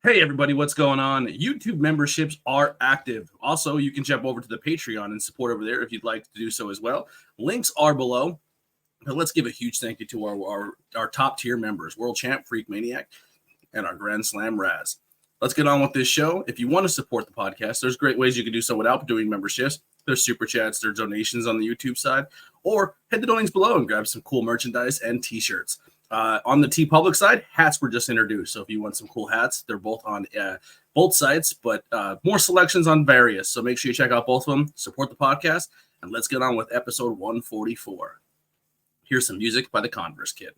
Hey everybody, what's going on? YouTube memberships are active. Also, you can jump over to the Patreon and support over there if you'd like to do so as well. Links are below. But let's give a huge thank you to our top tier members, World Champ, Freak Maniac, and our Grand Slam Raz. Let's get on with this show. If you want to support the podcast, there's great ways you can do so without doing memberships. There's super chats, there's donations on the YouTube side, or head to the links below and grab some cool merchandise and t-shirts. On the TeePublic side, hats were just introduced. So if you want some cool hats, they're both on both sites, but more selections on various. So make sure you check out both of them, support the podcast, and let's get on with episode 144. Here's some music by the Converse Kid.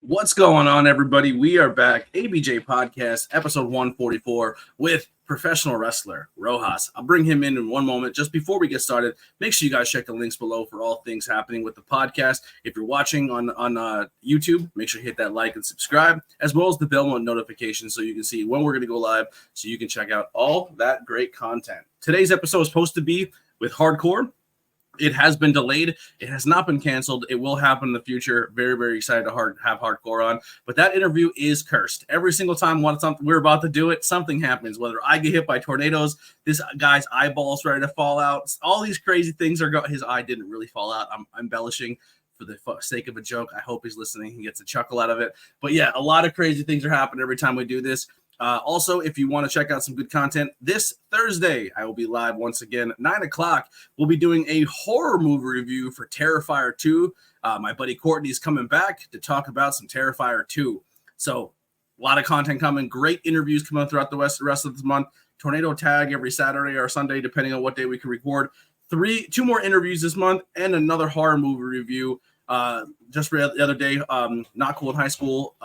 What's going on, everybody? We are back, ABJ Podcast, episode 144, with professional wrestler Rojas. I'll bring him in one moment. Just before we get started, make sure you guys check the links below for all things happening with the podcast. If you're watching on YouTube, make sure you hit that like and subscribe, as well as the bell notification so you can see when we're going to go live, so you can check out all that great content. Today's episode is supposed to be with Hardcore. It has been delayed. It has not been canceled. It will happen in the future. Very, very excited to have Hardcore on. But that interview is cursed. Every single time we're about to do it, something happens. Whether I get hit by tornadoes, this guy's eyeball's ready to fall out. All these crazy things are going. His eye didn't really fall out. I'm embellishing for the sake of a joke. I hope he's listening. He gets a chuckle out of it. But yeah, a lot of crazy things are happening every time we do this. Also, if you want to check out some good content, this Thursday, I will be live once again, 9 o'clock. We'll be doing a horror movie review for Terrifier 2. My buddy Courtney's coming back to talk about some Terrifier 2. So, a lot of content coming. Great interviews coming throughout the rest of this month. Tornado Tag every Saturday or Sunday, depending on what day we can record. Two more interviews this month, and another horror movie review. Just the other day, Not Cool in High School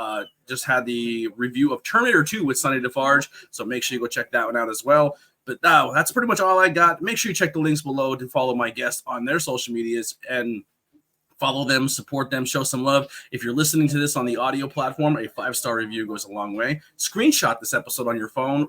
just had the review of Terminator 2 with Sonny Defarge, so make sure you go check that one out as well. But now that's pretty much all I got. Make sure you check the links below to follow my guests on their social medias and follow them, support them, show some love. If you're listening to this on the audio platform, a 5-star review goes a long way. Screenshot this episode on your phone,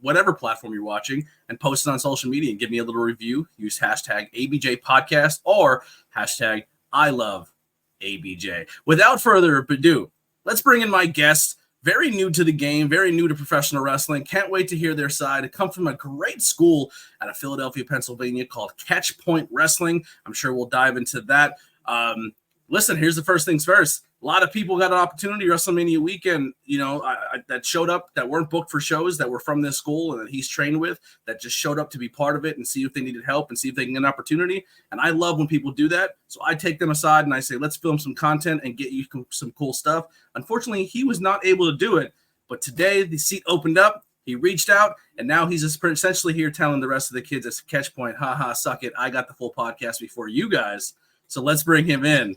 whatever platform you're watching, and post it on social media and give me a little review. Use hashtag ABJ Podcast or hashtag I love ABJ. Without further ado, let's bring in my guests. Very new to the game, very new to professional wrestling. Can't wait to hear their side. It comes from a great school out of Philadelphia, Pennsylvania called Catch Point Wrestling. I'm sure we'll dive into that. Listen, here's the first things first. A lot of people got an opportunity WrestleMania weekend, that showed up that weren't booked for shows that were from this school and that he's trained with, that just showed up to be part of it and see if they needed help and see if they can get an opportunity. And I love when people do that. So I take them aside and I say, let's film some content and get you some cool stuff. Unfortunately, he was not able to do it. But today the seat opened up. He reached out, and now he's essentially here telling the rest of the kids at Catch Point, haha, suck it. I got the full podcast before you guys. So let's bring him in.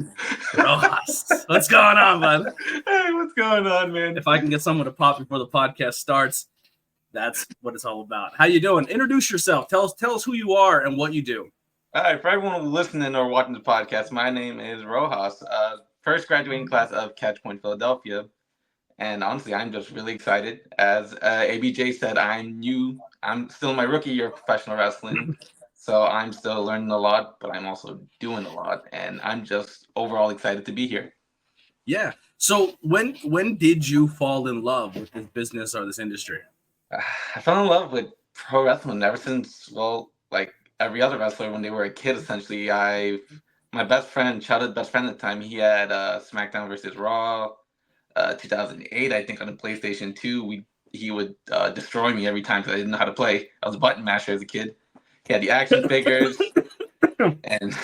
Rojas. What's going on, bud? Hey, what's going on, man? If I can get someone to pop before the podcast starts, that's what it's all about. How you doing? Introduce yourself. Tell us who you are and what you do. All right, for everyone listening or watching the podcast, my name is Rojas, first graduating class of Catch Point, Philadelphia. And honestly, I'm just really excited. As ABJ said, I'm new. I'm still in my rookie year of professional wrestling. So I'm still learning a lot, but I'm also doing a lot, and I'm just overall excited to be here. Yeah. So when did you fall in love with this business or this industry? I fell in love with pro wrestling ever since, like every other wrestler when they were a kid, essentially. My best friend, childhood best friend at the time, he had SmackDown versus Raw, 2008, I think, on the PlayStation 2. He would destroy me every time because I didn't know how to play. I was a button masher as a kid. He had the action figures, and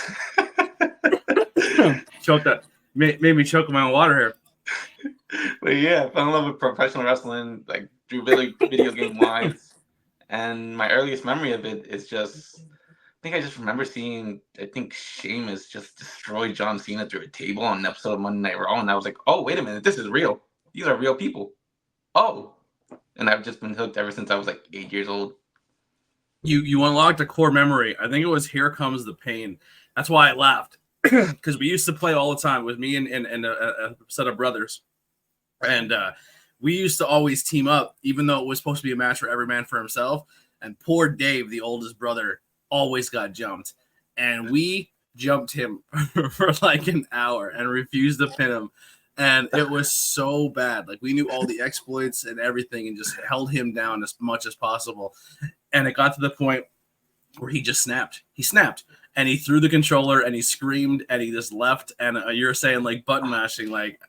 choked that made me choke my own water here. But yeah, I fell in love with professional wrestling, like through video game wise. And my earliest memory of it is just, I just remember seeing, Sheamus just destroy John Cena through a table on an episode of Monday Night Raw, and I was like, oh, wait a minute, this is real. these are real people. Oh, and I've just been hooked ever since I was like 8 years old. You unlocked a core memory. I think it was Here Comes the Pain. That's why I laughed because we used to play all the time with me and a set of brothers, and we used to always team up, even though it was supposed to be a match for every man for himself. And poor Dave, the oldest brother, always got jumped, and we jumped him for like an hour and refused to pin him. And it was so bad. Like, we knew all the exploits and everything and just held him down as much as possible. And it got to the point where he just snapped. He snapped and he threw the controller and he screamed and he just left. And you're saying like button mashing, like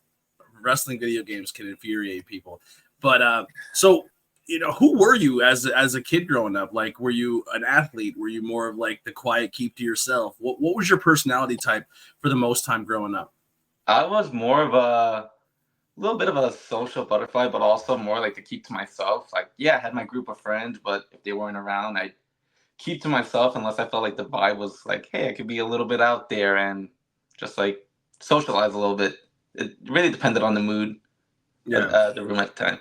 wrestling video games can infuriate people. But so, you know, who were you as a kid growing up? Like, were you an athlete? Were you more of like the quiet, keep to yourself? What was your personality type for the most time growing up? I was more of a little bit of a social butterfly, but also more like to keep to myself. Like, yeah, I had my group of friends, but if they weren't around, I'd keep to myself unless I felt like the vibe was like, hey, I could be a little bit out there and just like socialize a little bit. It really depended on the mood, the room at the time.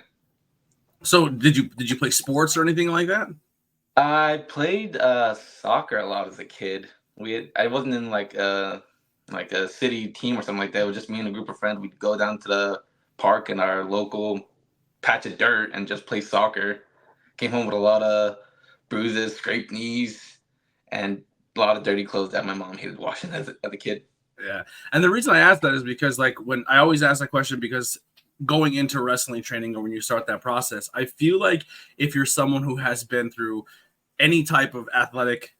So did you play sports or anything like that? I played soccer a lot as a kid. I wasn't in like a city team or something like that. It was just me and a group of friends. We'd go down to the park in our local patch of dirt and just play soccer. Came home with a lot of bruises, scraped knees, and a lot of dirty clothes that my mom hated washing as a kid. Yeah. And the reason I asked that is because, like, when I always ask that question, because going into wrestling training or when you start that process, I feel like if you're someone who has been through any type of athletic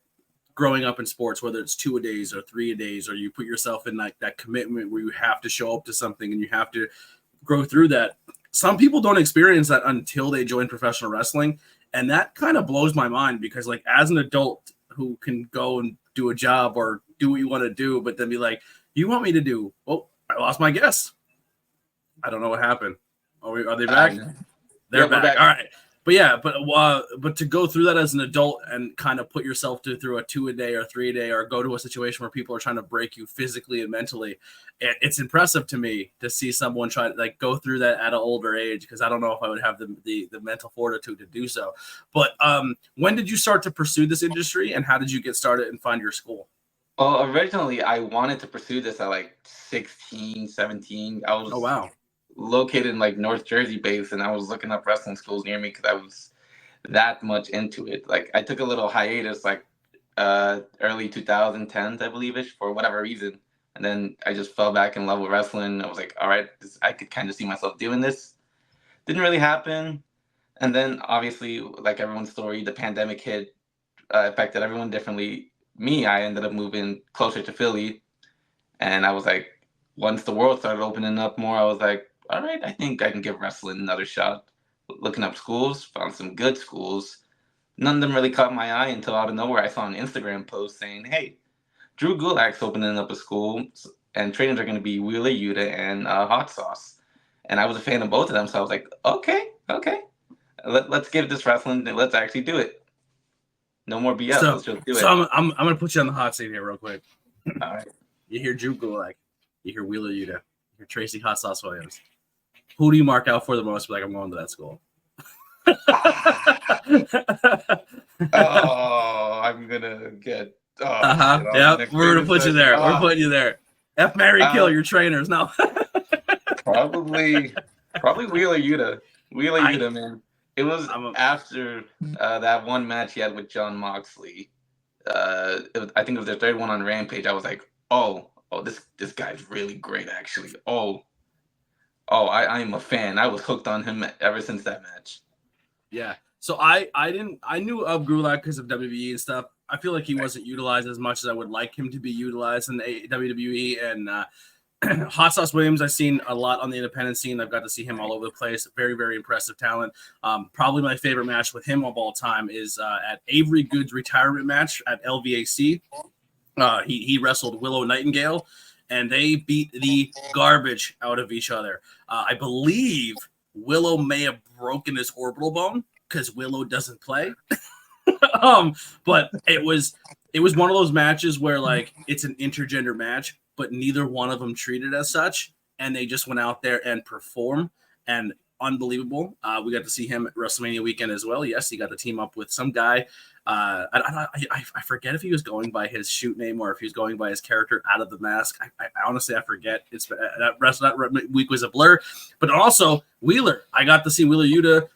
growing up in sports, whether it's 2-a-days or 3-a-days, or you put yourself in like that commitment where you have to show up to something and you have to grow through that. Some people don't experience that until they join professional wrestling. And that kind of blows my mind because, like, as an adult who can go and do a job or do what you want to do, but then be like, you want me to do, oh, I lost my guess. I don't know what happened. Are they back? They're back. All right. But yeah, but to go through that as an adult and kind of put yourself through a 2-a-day or 3-a-day or go to a situation where people are trying to break you physically and mentally, it's impressive to me to see someone try to like go through that at an older age, because I don't know if I would have the mental fortitude to do so. But when did you start to pursue this industry and how did you get started and find your school? Well, originally I wanted to pursue this at like 16, 17. I was Oh, wow. located in like North Jersey base, and I was looking up wrestling schools near me because I was that much into it. Like, I took a little hiatus like early 2010s, I believe ish, for whatever reason. And then I just fell back in love with wrestling. I was like, all right, I could kind of see myself doing this. Didn't really happen. And then obviously, like everyone's story, the pandemic hit, affected everyone differently. Me, I ended up moving closer to Philly. And I was like, once the world started opening up more, I was like, all right, I think I can give wrestling another shot. Looking up schools, found some good schools. None of them really caught my eye until out of nowhere I saw an Instagram post saying, hey, Drew Gulak's opening up a school and trainers are going to be Wheeler Yuta and Hot Sauce. And I was a fan of both of them, so I was like, okay. Let's give this wrestling, let's actually do it. No more BS, let's just do it. So I'm going to put you on the hot seat here real quick. All right. You hear Drew Gulak, you hear Wheeler Yuta, you hear Tracy Hot Sauce Williams. Who do you mark out for the most? Like, I'm going to that school. Oh, I'm gonna get. Yeah, we're gonna put you there. We're putting you there. F, marry, kill your trainers. No. probably Wheeler Yuta. Yuta, man. It was after that one match he had with John Moxley. I think it was their third one on Rampage. I was like, oh, this guy's really great, actually. I'm a fan. I was hooked on him ever since that match. Yeah. So I knew of Gulak because of WWE and stuff. I feel like he wasn't utilized as much as I would like him to be utilized in the WWE. And Hot Sauce Williams, I've seen a lot on the independent scene. I've got to see him all over the place. Very, very impressive talent. Probably my favorite match with him of all time is at Avery Good's retirement match at LVAC. He wrestled Willow Nightingale, and they beat the garbage out of each other. I believe Willow may have broken his orbital bone because Willow doesn't play. But it was one of those matches where, like, it's an intergender match, but neither one of them treated as such, and they just went out there and performed. and unbelievable. We got to see him at WrestleMania weekend as well. Yes, he got to team up with some guy. I forget if he was going by his shoot name or if he was going by his character out of the mask. I honestly, I forget. It's that week was a blur. But also Wheeler, I got to see Wheeler Yuta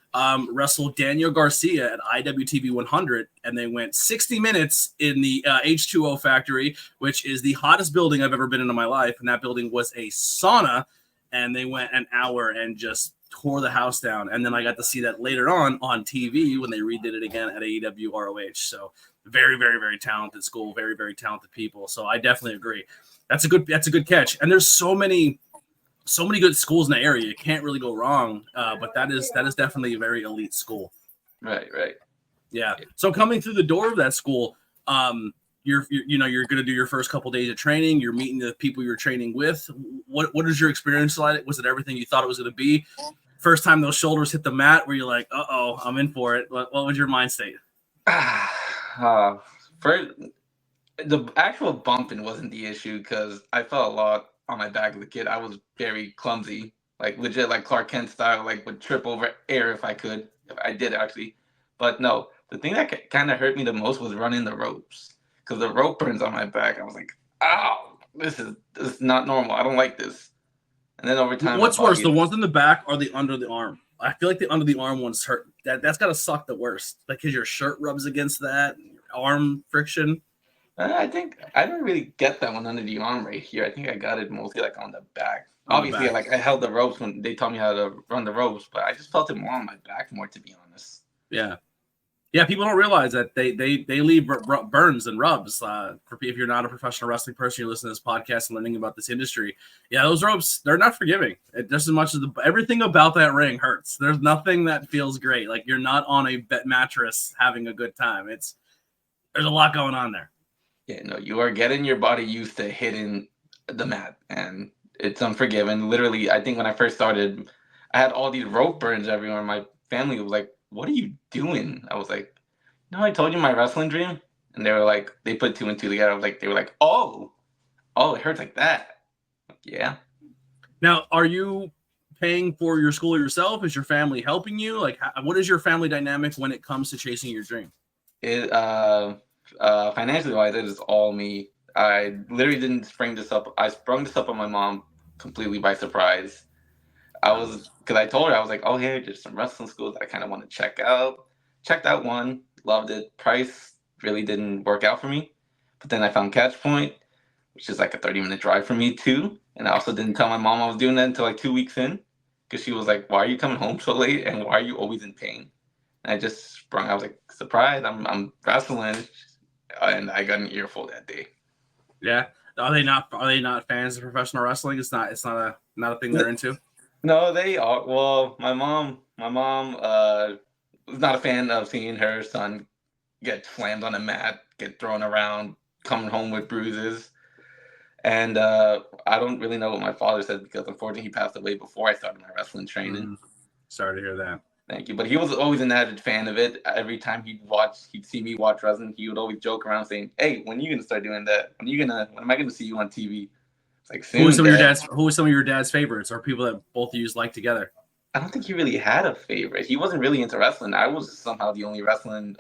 wrestle Daniel Garcia at IWTV 100, and they went 60 minutes in the H2O factory, which is the hottest building I've ever been in my life. And that building was a sauna, and they went an hour and just tore the house down. And then I got to see that later on TV when they redid it again at AEW ROH. So very, very, very talented school, very, very talented people. So I definitely agree. That's a good catch. And there's so many good schools in the area. You can't really go wrong. But that is definitely a very elite school. Right. Yeah. So coming through the door of that school, you're going to do your first couple days of training. You're meeting the people you're training with. What is your experience like? Was it everything you thought it was going to be? First time those shoulders hit the mat, where you're like, "Uh-oh, I'm in for it." What was your mind state? First, the actual bumping wasn't the issue because I felt a lot on my back as a kid. I was very clumsy, like legit, like Clark Kent style, like would trip over air if I could. If I did actually, but no. The thing that kind of hurt me the most was running the ropes because the rope burns on my back. I was like, "Ow, this is not normal. I don't like this." And then over time, what's worse, the ones in the back or the under the arm? I feel like the under the arm ones hurt. That's got to suck the worst. Like, because your shirt rubs against that, arm friction. I think I didn't really get that one under the arm right here. I think I got it mostly like on the back. Obviously, like I held the ropes when they taught me how to run the ropes, but I just felt it more on my back, more to be honest. Yeah, people don't realize that they leave burns and rubs. If you're not a professional wrestling person, you're listening to this podcast and learning about this industry. Yeah, those ropes, they're not forgiving. Just as much as everything about that ring hurts. There's nothing that feels great. Like you're not on a mattress having a good time. There's a lot going on there. Yeah, no, you are getting your body used to hitting the mat, and it's unforgiving. Literally, I think when I first started, I had all these rope burns everywhere. My family was like, "What are you doing?" I was like, "No, I told you my wrestling dream." And they were like, they put two and two together. They were like, oh, it hurts like that. Like, yeah. Now, are you paying for your school yourself? Is your family helping you? Like, what is your family dynamic when it comes to chasing your dream? Financially wise, it is all me. I literally didn't spring this up. I sprung this up on my mom completely by surprise. Because I told her, I was like, "Oh, hey, there's some wrestling schools that I kind of want to check out." Checked out one, loved it. Price really didn't work out for me. But then I found Catch Point, which is like a 30-minute drive for me too. And I also didn't tell my mom I was doing that until like 2 weeks in, because she was like, "Why are you coming home so late? And why are you always in pain?" And I just sprung. I was like, "Surprise! I'm wrestling," and I got an earful that day. Yeah. Are they not fans of professional wrestling? It's not a thing they're into. No, they are. Well, my mom was not a fan of seeing her son get slammed on a mat, get thrown around, coming home with bruises. And I don't really know what my father said because unfortunately he passed away before I started my wrestling training. Sorry to hear that. Thank you. But he was always an avid fan of it. Every time he'd see me watch wrestling, he would always joke around saying, "Hey, when are you gonna start doing that? When am I gonna see you on TV?" It's like, soon, who was some of your dad's favorites or people that both of you like together? I don't think he really had a favorite. He wasn't really into wrestling. I was somehow the only wrestling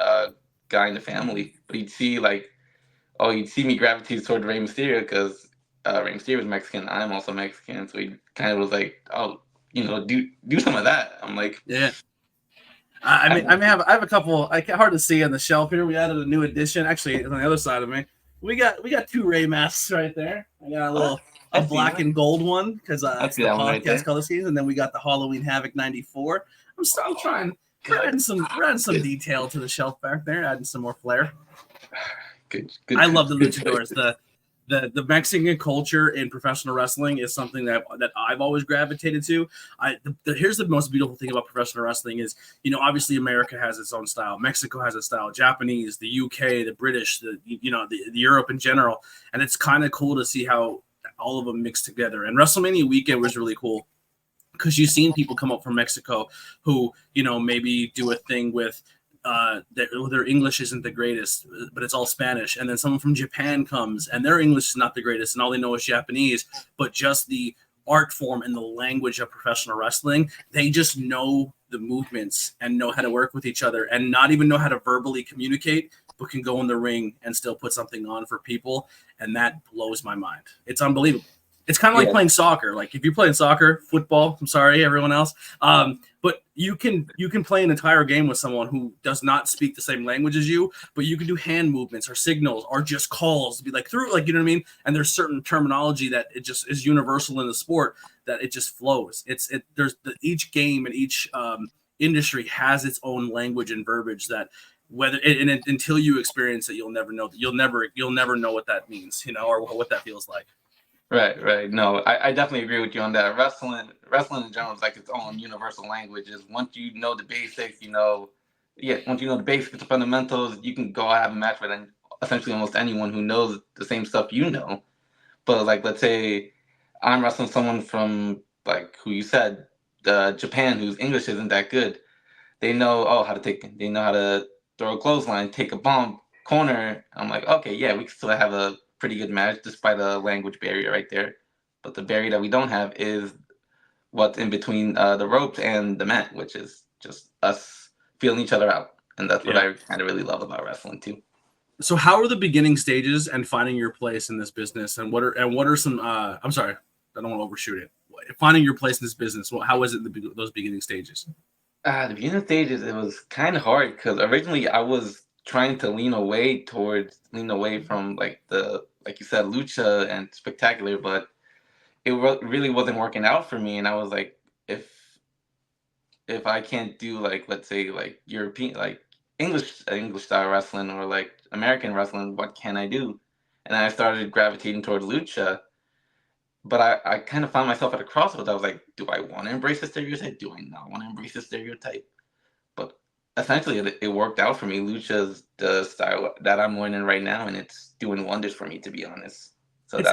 guy in the family. But he'd see me gravitate toward Rey Mysterio because Rey Mysterio was Mexican. I'm also Mexican, so he kind of was like, "Oh, do some of that." I'm like, yeah. I have a couple. Hard to see on the shelf here. We added a new edition. Actually, on the other side of me, we got two Rey masks right there. I got a black and gold one because it's the podcast color scheme, and then we got the Halloween Havoc '94. I'm trying. We're adding some detail to the shelf back there, adding some more flair. Good. I love the luchadors. The Mexican culture in professional wrestling is something that I've always gravitated to. Here's the most beautiful thing about professional wrestling is, obviously America has its own style. Mexico has a style. Japanese, the UK, the British, the Europe in general. And it's kind of cool to see how all of them mix together. And WrestleMania weekend was really cool because you've seen people come up from Mexico who, maybe do a thing with their English isn't the greatest, but it's all Spanish. And then someone from Japan comes and their English is not the greatest and all they know is Japanese, but just the art form and the language of professional wrestling. They just know the movements and know how to work with each other and not even know how to verbally communicate, but can go in the ring and still put something on for people. And that blows my mind. It's unbelievable. It's kind of like playing soccer. Like if you're playing soccer, football, I'm sorry, everyone else. But you can play an entire game with someone who does not speak the same language as you, but you can do hand movements or signals or just calls to be like through, like, you know what I mean? And there's certain terminology that it just is universal in the sport that it just flows. Each game and each industry has its own language and verbiage that until you experience it, you'll never know. You'll never know what that means, or what that feels like. Right. No, I definitely agree with you on that. Wrestling in general is like its own universal language. Is once you know the basics, once you know the basics, the fundamentals, you can go have a match with essentially almost anyone who knows the same stuff you know. But like, let's say I'm wrestling someone from like who you said, Japan, whose English isn't that good. They know they know how to throw a clothesline, take a bump, corner. I'm like, okay, yeah, we can still have a pretty good match despite a language barrier right there. But the barrier that we don't have is what's in between the ropes and the mat, which is just us feeling each other out. And that's what I kind of really love about wrestling too. So how are the beginning stages and finding your place in this business? And what are some, I'm sorry, I don't want to overshoot it. Finding your place in this business. How is it those beginning stages? The beginning stages, it was kind of hard because originally I was trying to lean away from like you said, lucha and spectacular, but it really wasn't working out for me. And I was like, if I can't do like, let's say like European, like English style wrestling or like American wrestling, what can I do? And I started gravitating toward lucha, but I kind of found myself at a crossroads. I was like, do I want to embrace the stereotype? Do I not want to embrace the stereotype? But essentially, it worked out for me. Lucha's the style that I'm learning right now, and it's doing wonders for me, to be honest. So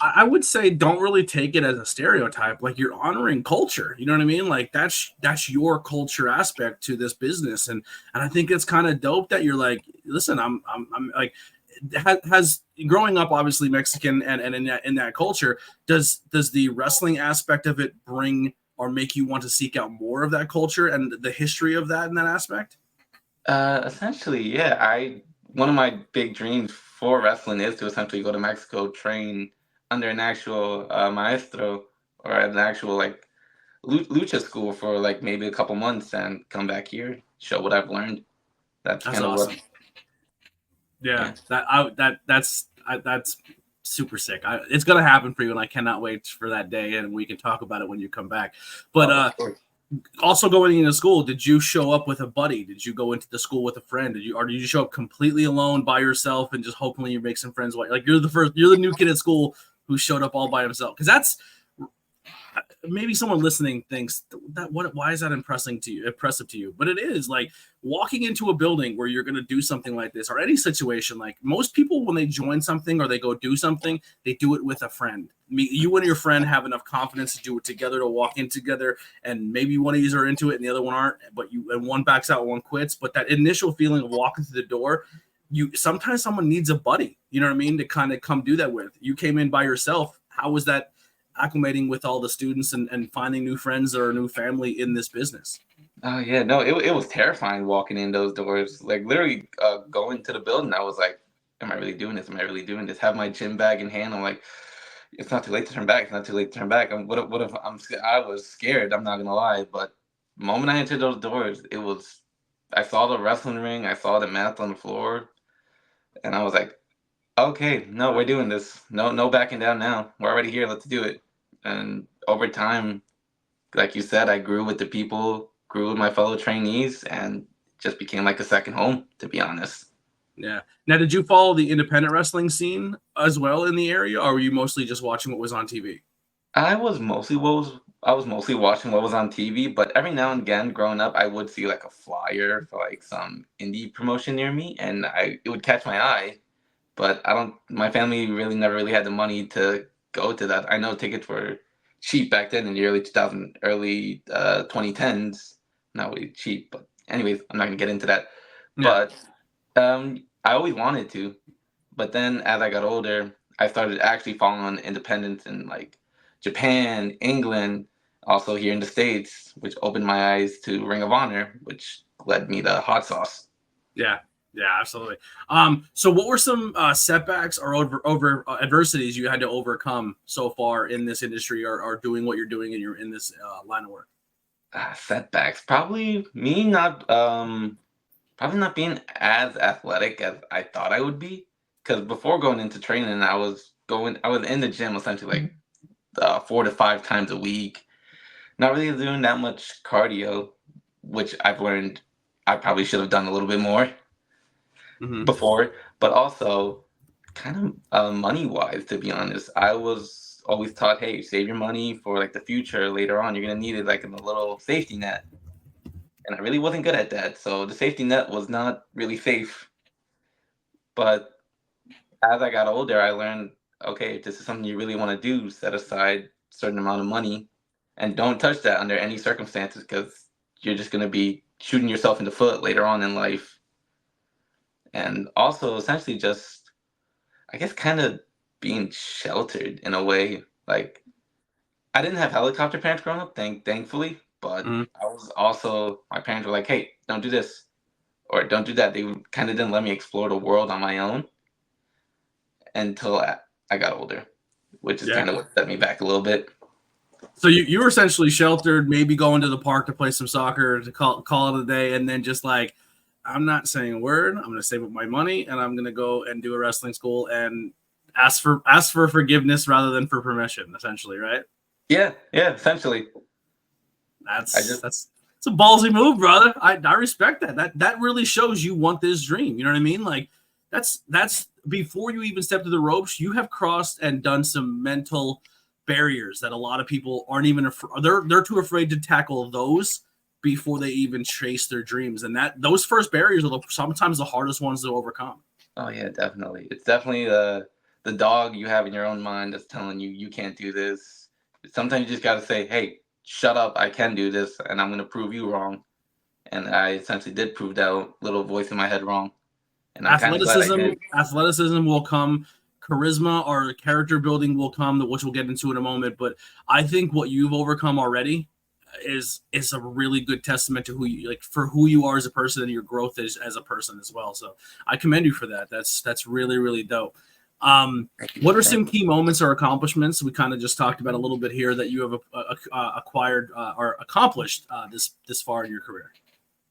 I would say don't really take it as a stereotype. Like you're honoring culture. You know what I mean? Like that's your culture aspect to this business, and I think it's kind of dope that you're like, listen, I'm like, has growing up obviously Mexican and in that culture, does the wrestling aspect of it bring or make you want to seek out more of that culture and the history of that in that aspect? Essentially, yeah. One of my big dreams for wrestling is to essentially go to Mexico, train under an actual maestro or an actual like lucha school for like maybe a couple months and come back here, show what I've learned. That's kind of awesome. what. Yeah, that's super sick. It's gonna happen for you, and I cannot wait for that day, and we can talk about it when you come back. But also going into school, did you show up with a buddy? Did you go into the school with a friend? Did you show up completely alone by yourself and just hopefully you make some friends? Like you're the new kid at school who showed up all by himself? Because that's maybe someone listening thinks why is that impressive to you? But it is. Like walking into a building where you're going to do something like this or any situation, like most people when they join something or they go do something, they do it with a friend. You and your friend have enough confidence to do it together, to walk in together, and maybe one of you are into it and the other one aren't, and one backs out, one quits. But that initial feeling of walking through the door, sometimes someone needs a buddy, you know what I mean, to kind of come do that with. You came in by yourself. How was that acclimating with all the students and finding new friends or a new family in this business? Oh yeah, no, it was terrifying walking in those doors. Like literally going to the building, I was like, am I really doing this? Am I really doing this? Have my gym bag in hand. I'm like, it's not too late to turn back. It's not too late to turn back. What if I was scared. I'm not gonna lie, but the moment I entered those doors, I saw the wrestling ring, I saw the mats on the floor, and I was like, okay, no, we're doing this. No backing down now. We're already here. Let's do it. And over time, like you said, I grew with the people, grew with my fellow trainees, and just became like a second home, to be honest. Yeah. Now, did you follow the independent wrestling scene as well in the area, or were you mostly just watching what was on TV? I was mostly watching what was on TV, but every now and again, growing up, I would see like a flyer for like some indie promotion near me, and it would catch my eye. But my family really never really had the money to go to that. I know tickets were cheap back then in the early 2010s. Not really cheap, but anyways, I'm not gonna get into that. Yeah. But I always wanted to, but then as I got older, I started actually following independents and like Japan, England, also here in the States, which opened my eyes to Ring of Honor, which led me to hot sauce. Yeah. Yeah, absolutely. So what were some setbacks or over adversities you had to overcome so far in this industry, or doing what you're doing in this line of work? Setbacks, probably me not probably not being as athletic as I thought I would be. Because before going into training, I was in the gym essentially like 4 to 5 times a week, not really doing that much cardio, which I've learned I probably should have done a little bit more Mm-hmm. before. But also, kind of money wise, to be honest, I was always taught, hey, save your money for like the future. Later on, you're gonna need it like in a little safety net, and I really wasn't good at that. So the safety net was not really safe. But as I got older, I learned, okay, if this is something you really want to do, set aside a certain amount of money and don't touch that under any circumstances, because you're just going to be shooting yourself in the foot later on in life. And also, essentially, just, I guess, kind of being sheltered in a way. Like, I didn't have helicopter parents growing up, thankfully, but Mm-hmm. I was also, my parents were like, hey, don't do this or don't do that. They kind of didn't let me explore the world on my own until I got older, which is Yeah. kind of what set me back a little bit. So you were essentially sheltered, maybe going to the park to play some soccer to call it a day, and then just like, I'm not saying a word. I'm going to save up my money, and I'm going to go and do a wrestling school and ask for forgiveness rather than for permission. Essentially, right? Yeah, essentially. I That's just, that's it's a ballsy move, brother. I respect that. That really shows you want this dream. You know what I mean? Like that's before you even step to the ropes, you have crossed and done some mental barriers that a lot of people aren't even they're too afraid to tackle those before they even chase their dreams. And that those first barriers are sometimes the hardest ones to overcome. oh yeah, definitely. It's definitely the dog you have in your own mind that's telling you you can't do this. Sometimes you just got to say, hey, shut up, I can do this, and I'm going to prove you wrong. And I essentially did prove that little voice in my head wrong. And I'm kind of glad I did. Athleticism will come, charisma or character building will come, which we'll get into in a moment. But I think what you've overcome already is a really good testament to who you like for who you are as a person and your growth as a person as well. So I commend you for that. That's really really dope. Thank you. What are some key moments or accomplishments we kind of just talked about a little bit here that you have acquired or accomplished this far in your career?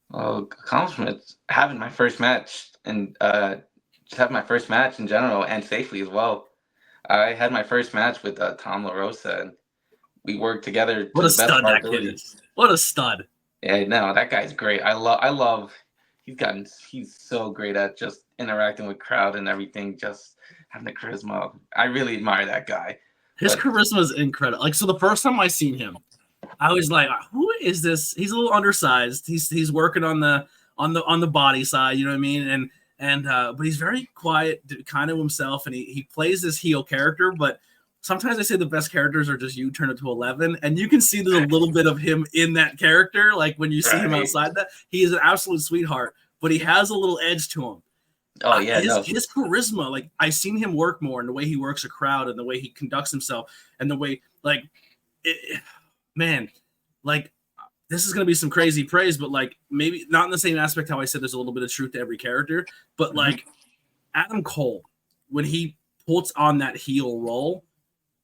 Well, accomplishments, having my first match and just having my first match in general and safely as well. I had my first match with Tom La Rosa, and we worked together What to a the best of stud our that kid ability. is! What a stud! Yeah, no, that guy's great. I love. He's so great at just interacting with crowd and everything. Just having the charisma. I really admire that guy. His But charisma is incredible. Like so, the first time I seen him, I was like, "Who is this?" He's a little undersized. He's working on the body side. You know what I mean? And but he's very quiet, kind of himself, and he plays this heel character. But sometimes I say the best characters are just you turn it to 11, and you can see there's a little bit of him in that character. Like when you see him right. outside that, he is an absolute sweetheart, but he has a little edge to him. Oh yeah, His no. his charisma, like I seen him work more, and the way he works a crowd, and the way he conducts himself, and the way like, man, like this is gonna be some crazy praise, but like maybe not in the same aspect how I said there's a little bit of truth to every character, but Mhm. like Adam Cole, when he puts on that heel role,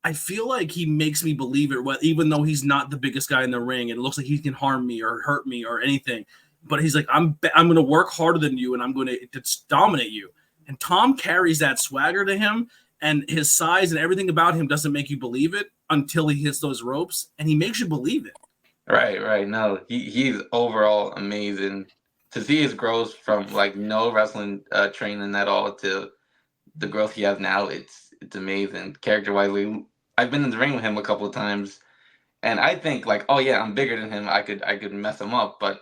I feel like he makes me believe it. Even though he's not the biggest guy in the ring, and it looks like he can harm me or hurt me or anything, but he's like, I'm going to work harder than you, and I'm going to dominate you. And Tom carries that swagger to him, and his size and everything about him doesn't make you believe it until he hits those ropes, and he makes you believe it. Right. No, he's overall amazing. To see his growth from like no wrestling training at all to the growth he has now, it's amazing. Character wise, I've been in the ring with him a couple of times, and I think like, oh yeah, I'm bigger than him. I could mess him up, but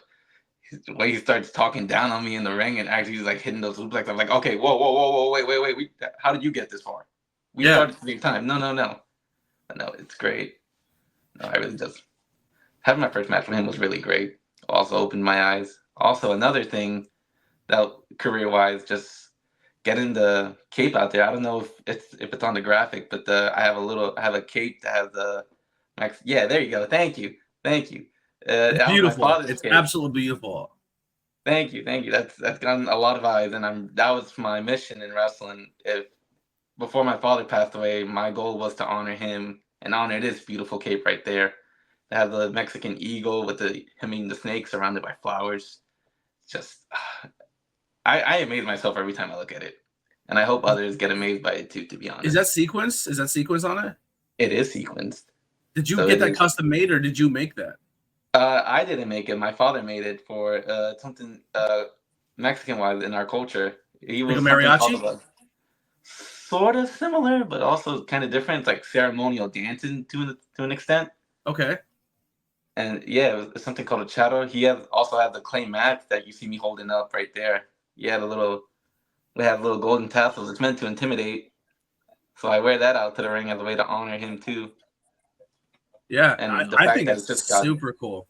the way he starts talking down on me in the ring and actually he's like hitting those suplexes, I'm like, okay, whoa, wait. How did you get this far? We Yeah. started at the same time. No. But no, it's great. No, I really just having my first match with him was really great. Also opened my eyes. Also, another thing that career wise, just getting the cape out there. I don't know if it's on the graphic, but I have a cape that has the yeah, there you go. Thank you. It's That was my beautiful. father's It's cape. absolutely beautiful. Thank you. That's gotten a lot of eyes, and that was my mission in wrestling. If before my father passed away, my goal was to honor him and honor this beautiful cape right there. They have the Mexican eagle with him eating the snake surrounded by flowers. Just I amaze myself every time I look at it, and I hope others get amazed by it too. To be Is that honest, sequence? Is that sequence on it? it is sequenced, Did you so get it that is. custom made or did you make that? I didn't make it. My father made it for something Mexican wise in our culture. He Like a was something called mariachi? a sort of similar, but also kind of different. It's like ceremonial dancing to an extent. Okay. And yeah, it's something called a charo. Also has the clay mat that you see me holding up right there. He had a little. We have little golden tassels. It's meant to intimidate. So I wear that out to the ring as a way to honor him too. Yeah, And the I fact think that it's that's just got super cool.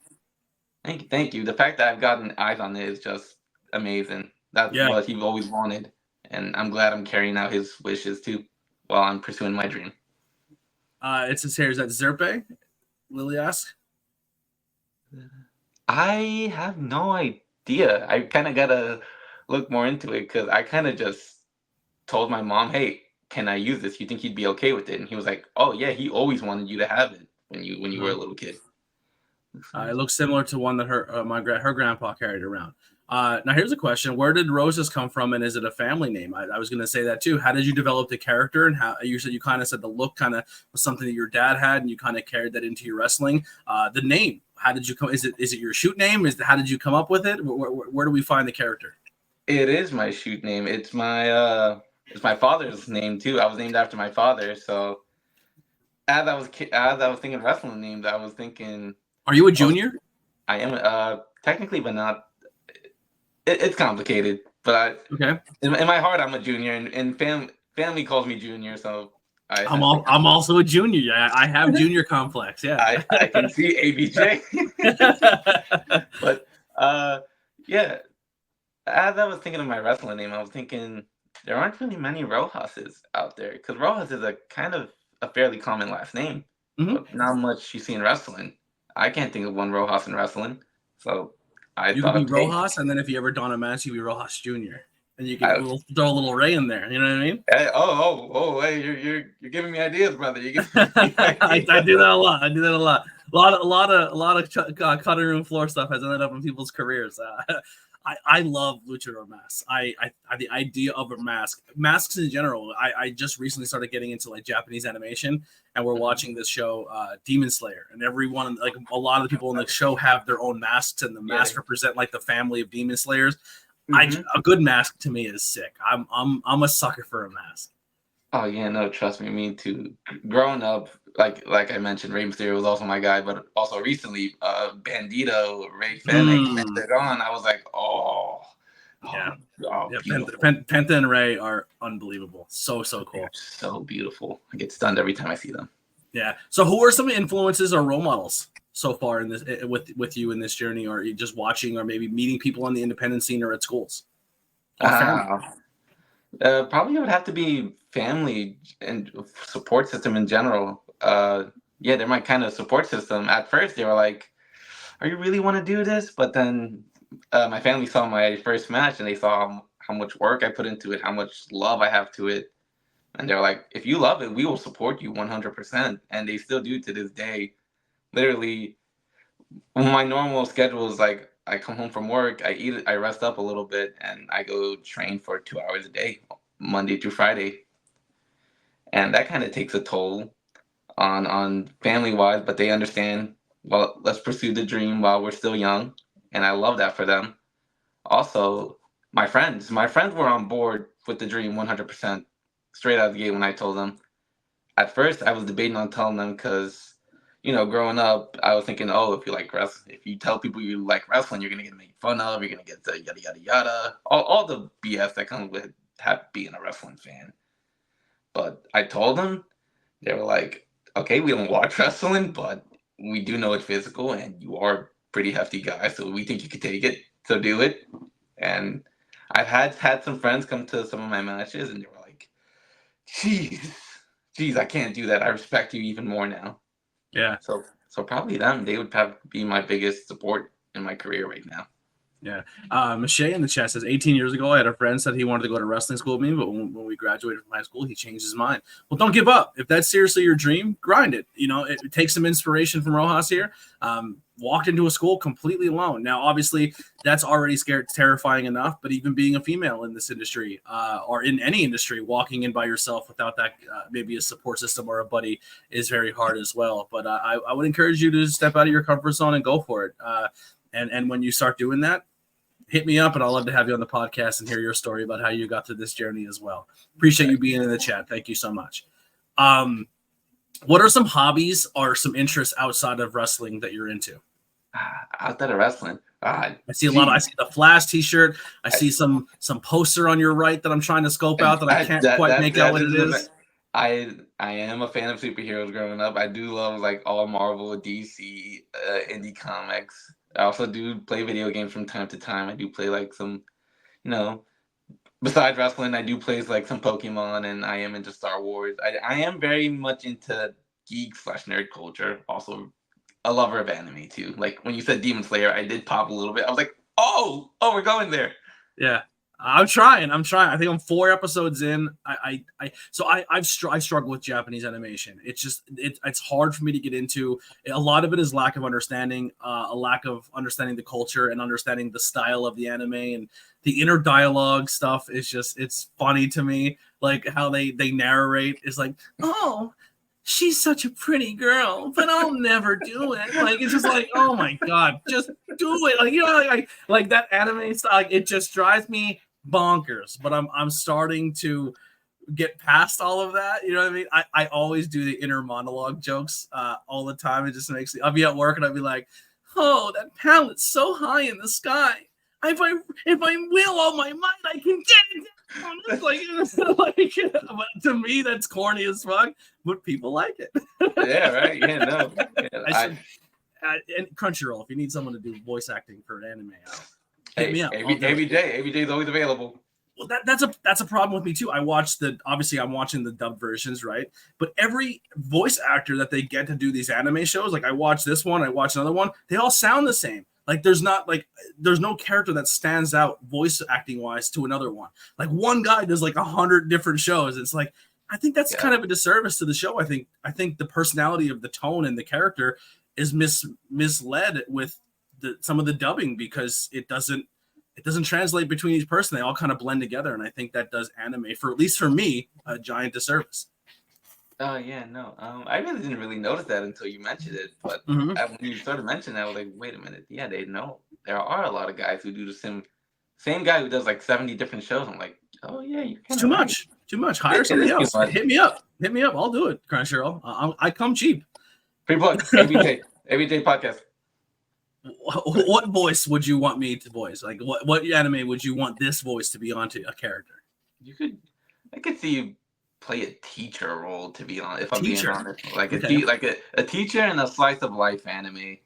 thank you. The fact that I've gotten eyes on it is just amazing. That's Yeah. what he always wanted, and I'm glad I'm carrying out his wishes too, while I'm pursuing my dream. It says here, is that Zerpe? Lily asks. I have no idea. I kind of gotta look more into it because I kind of just told my mom, "Hey, can I use this? You think he'd be okay with it?" And he was like, "Oh yeah, he always wanted you to have it when you were a little kid." It looks similar to one that her grandpa carried around. Now here's a question: where did Roses come from, and is it a family name? I was going to say that too. How did you develop the character, and how you said you kind of said the look kind of was something that your dad had, and you kind of carried that into your wrestling. The name, how did you come? Is it your shoot name? How did you come up with it? Where do we find the character? It is my shoot name. It's my father's name too. I was named after my father, so as I was thinking wrestling names, I was thinking Are you a also junior? I am technically, but not. It's complicated, but Okay. in my heart, I'm a junior, and family calls me junior, so I essentially I'm come. also a junior. Yeah, I have junior complex. Yeah. I can see ABJ, but uh, yeah. As I was thinking of my wrestling name, I was thinking there aren't really many Rojases out there because Rojas is a kind of a fairly common last name, Mhm. but not much you see in wrestling. I can't think of one Rojas in wrestling, so I You could thought be of hey, Rojas, and then if you ever don a mask, you be Rojas Junior, and you could I, we'll throw a little Ray in there. You know what I mean? hey, you're giving me ideas, brother. You're giving me I do ideas. that a lot. I do that a lot. A lot of cutting room floor stuff has ended up in people's careers. I love luchador masks. The idea of a masks in general. I just recently started getting into like Japanese animation, and we're Mhm. watching this show, Demon Slayer, and everyone like a lot of the people in the show have their own masks, and the Yeah. masks represent like the family of Demon Slayers. Hmm. A good mask to me is sick. I'm a sucker for a mask. Oh yeah, no, trust me, me too. Growing up, like I mentioned, Rey Mysterio was also my guy, but also recently, Bandito, Ray Fennec, Mm, Pentagon. I was like, yeah, oh, oh, yeah. beautiful. Penta and Ray are unbelievable. So They are cool. so beautiful. I get stunned every time I see them. Yeah. So, who are some influences or role models so far in this with you in this journey, or you just watching, or maybe meeting people on the independent scene or at schools or family? Ah, probably it would have to be family and support system in general. Yeah, they're my kind of support system. At first, they were like, "Are you really want to do this?" But then my family saw my first match and they saw how much work I put into it, how much love I have to it, and they're like, "If you love it, we will support you 100%." And they still do to this day. Literally, my normal schedule is like I come home from work, I eat, I rest up a little bit, and I go train for 2 hours a day, Monday through Friday, and that kind of takes a toll on family wise. But they understand. Well, let's pursue the dream while we're still young, and I love that for them. Also, my friends were on board with the dream 100% straight out of the gate when I told them. At first, I was debating on telling them because, growing up, I was thinking, oh, if you like wrestling, if you tell people you like wrestling, you're gonna get made fun of, you're gonna get the yada yada yada, all the BS that comes with being a wrestling fan. But I told them, they were like, okay, we don't watch wrestling, but we do know it's physical, and you are a pretty hefty guy, so we think you could take it, so do it. And I've had some friends come to some of my matches, and they were like, "Jeez, I can't do that. I respect you even more now." Yeah. So probably them. They would be my biggest support in my career right now. Yeah. Mache in the chat says 18 years ago, I had a friend said he wanted to go to wrestling school with me, but when we graduated from high school, he changed his mind. Well, don't give up. If that's seriously your dream, grind it. You know, it takes some inspiration from Rojas here. Walked into a school completely alone. Now, obviously, that's already terrifying enough, but even being a female in this industry or in any industry, walking in by yourself without that maybe a support system or a buddy is very hard as well. But I would encourage you to step out of your comfort zone and go for it. And when you start doing that, hit me up, and I'll love to have you on the podcast and hear your story about how you got to this journey as well. Appreciate you being in the chat. Thank you so much. What are some hobbies or some interests outside of wrestling that you're into? Outside of wrestling, I see a lot. I see the Flash T-shirt. I see some poster on your right that I'm trying to scope out that I can't quite make out what it is. I am a fan of superheroes growing up. I do love like all Marvel, DC, indie comics. I also do play video games from time to time. I do play like some, besides wrestling, I do play like some Pokemon, and I am into Star Wars. I am very much into geek/nerd culture. Also, a lover of anime too. Like when you said Demon Slayer, I did pop a little bit. I was like, oh, we're going there. Yeah. I'm trying. I think I'm 4 episodes in. I struggle with Japanese animation. It's hard for me to get into. A lot of it is lack of understanding, a lack of understanding the culture and understanding the style of the anime, and the inner dialogue stuff is it's funny to me. Like how they narrate is like, oh, she's such a pretty girl, but I'll never do it. Like it's just like, oh my god, just do it. Like that anime style. Like, it just drives me bonkers. But I'm starting to get past all of that. You know what I mean? I always do the inner monologue jokes all the time. It just makes me. I'll be at work and I'll be like, oh, that pallet's so high in the sky. If I will all my might, I can get it. It's like to me, that's corny as fuck, but people like it. Yeah, right. Yeah, no. Yeah, and Crunchyroll, if you need someone to do voice acting for an anime, hit me up. ABJ is always available. Well, that's a problem with me too. I'm watching the dubbed versions, right? But every voice actor that they get to do these anime shows, like I watch this one, I watch another one, they all sound the same. Like there's no character that stands out voice acting wise to another one. Like one guy does like 100 different shows. It's like I think that's kind of a disservice to the show. I think the personality of the tone and the character is misled with some of the dubbing because it doesn't translate between each person. They all kind of blend together, and I think that does anime, for at least for me, a giant disservice. Oh yeah, no. I really didn't really notice that until you mentioned it. But when you started mentioning that, I was like, wait a minute. Yeah, they know there are a lot of guys who do the same guy who does like 70 different shows. I'm like, oh yeah, you too much. Hire somebody else. Hit me up. I'll do it. Crunchyroll. I come cheap. Free plug. ABJ Podcast. What voice would you want me to voice? Like what anime would you want this voice to be onto a character? I could see you play a teacher role, to be honest. If I'm being honest, like a teacher in a slice of life anime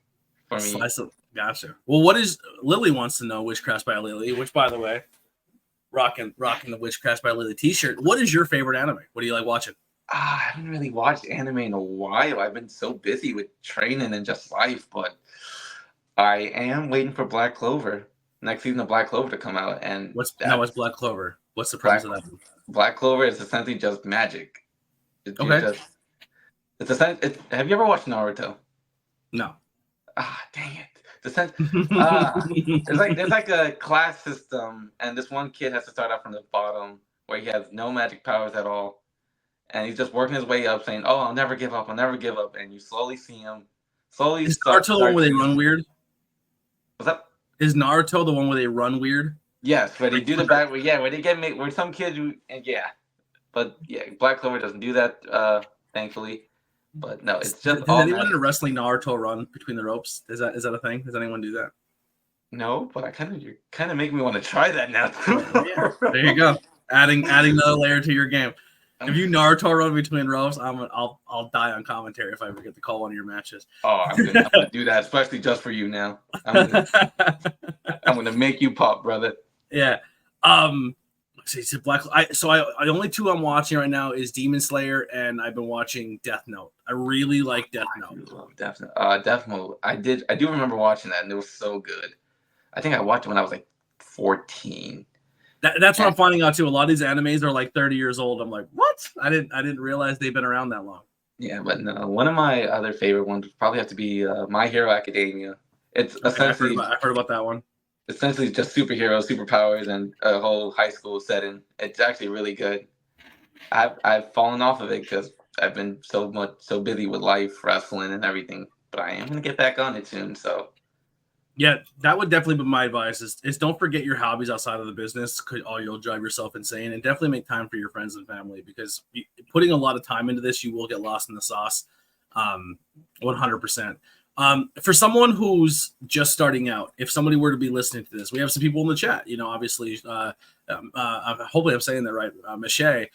for me. Gotcha. Well, what is Lily wants to know? Witchcraft by Lily, which by the way, rocking the Witchcraft by Lily t-shirt. What is your favorite anime? What do you like watching? I haven't really watched anime in a while. I've been so busy with training and just life, but I am waiting for Black Clover, next season of Black Clover to come out. And what's Black Clover? What's the premise of that? Black Clover is essentially just magic. Okay. Have you ever watched Naruto? No. Dang it. There's like a class system, and this one kid has to start out from the bottom where he has no magic powers at all. And he's just working his way up saying, oh, I'll never give up. And you slowly see him. Is Naruto the one where they run weird? What's up? Is Naruto the one where they run weird? Yes, but they do the back. Yeah, where they get made. Where some kids but yeah, Black Clover doesn't do that, thankfully. But no, it's just. Does anyone in a wrestling Naruto run between the ropes? Is that a thing? Does anyone do that? No, but you're kind of making me want to try that now. Yeah. There you go. Adding another layer to your game. If you Naruto run between ropes, I'll die on commentary if I ever get to call one of your matches. Oh, I'm gonna do that, especially just for you now. I'm gonna make you pop, brother. Yeah. Let's see, it's Blackwell. I only two I'm watching right now is Demon Slayer, and I've been watching Death Note. I really like Death Note. I do love Death Note. Death Note. I do remember watching that, and it was so good. I think I watched it when I was like 14. That's what I'm finding out too. A lot of these animes are like 30 years old. I'm like, what? I didn't realize they've been around that long. Yeah, but no, one of my other favorite ones would probably have to be My Hero Academia. It's essentially I've heard about that one. Essentially just superheroes, superpowers, and a whole high school setting. It's actually really good. I've fallen off of it because I've been so busy with life, wrestling, and everything. But I am gonna get back on it soon. So yeah, that would definitely be my advice. Is don't forget your hobbies outside of the business, or you'll drive yourself insane. And definitely make time for your friends and family, because putting a lot of time into this, you will get lost in the sauce. 100%. For someone who's just starting out, if somebody were to be listening to this, we have some people in the chat. Obviously, hopefully I'm saying that right. Michelle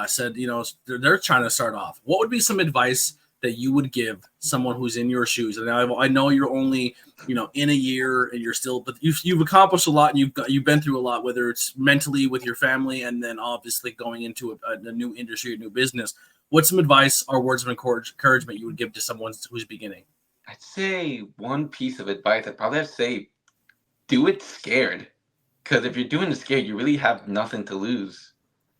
said, they're trying to start off. What would be some advice that you would give someone who's in your shoes? And I know you're only, in a year, and you're still, but you've accomplished a lot, and you've been through a lot, whether it's mentally with your family, and then obviously going into a new industry, a new business. What's some advice or words of encouragement you would give to someone who's beginning? I'd say one piece of advice I'd probably have to say, do it scared. Because if you're doing it scared, you really have nothing to lose,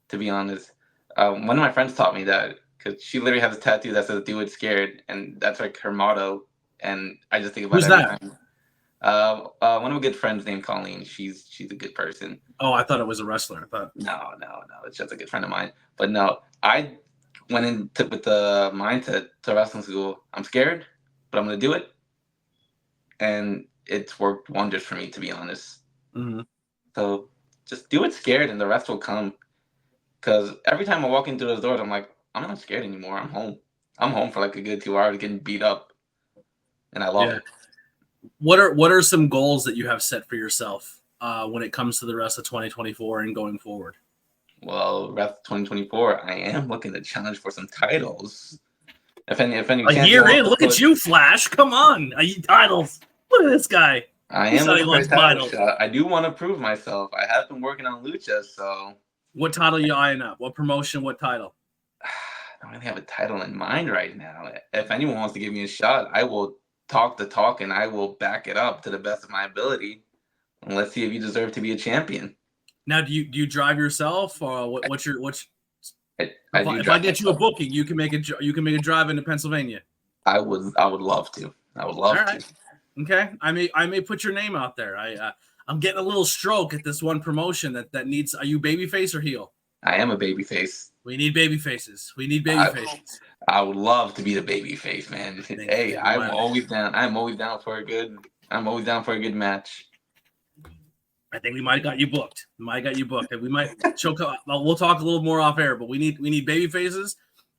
to be honest. One of my friends taught me that, because she literally has a tattoo that says "Do it scared," and that's like her motto. And I just think about Who's it every that? time. One of my good friends named Colleen. She's a good person. Oh, I thought it was a wrestler. I thought No. It's just a good friend of mine. But no, I went into with the mindset to wrestling school. I'm scared, but I'm gonna do it, and it's worked wonders for me, to be honest. Mm-hmm. So just do it scared, and the rest will come. Because every time I walk into those doors, I'm like, I'm not scared anymore. I'm home. I'm home for like a good 2 hours getting beat up, and I love it. What are some goals that you have set for yourself when it comes to the rest of 2024 and going forward? Well, rest of 2024, I am looking to challenge for some titles. If any a year in, look at you, Flash! Come on, titles. Look at this guy. I am looking for a title shot. I do want to prove myself. I have been working on Lucha, so. What title are you eyeing up? What promotion? What title? I don't really have a title in mind right now. If anyone wants to give me a shot, I will talk the talk, and I will back it up to the best of my ability. And let's see if you deserve to be a champion. Now, do you drive yourself, or what's your? If I get you a booking, you can make a drive into Pennsylvania. I would love to. I would love to. Okay, I may put your name out there. I'm getting a little stroke at this one promotion that needs. Are you babyface or heel? I am a babyface. We need baby faces. I would love to be the babyface, man. Hey, I'm always down. I'm always down for a good match. I think we might have got you booked. We might choke. We'll talk a little more off air, but we need baby faces.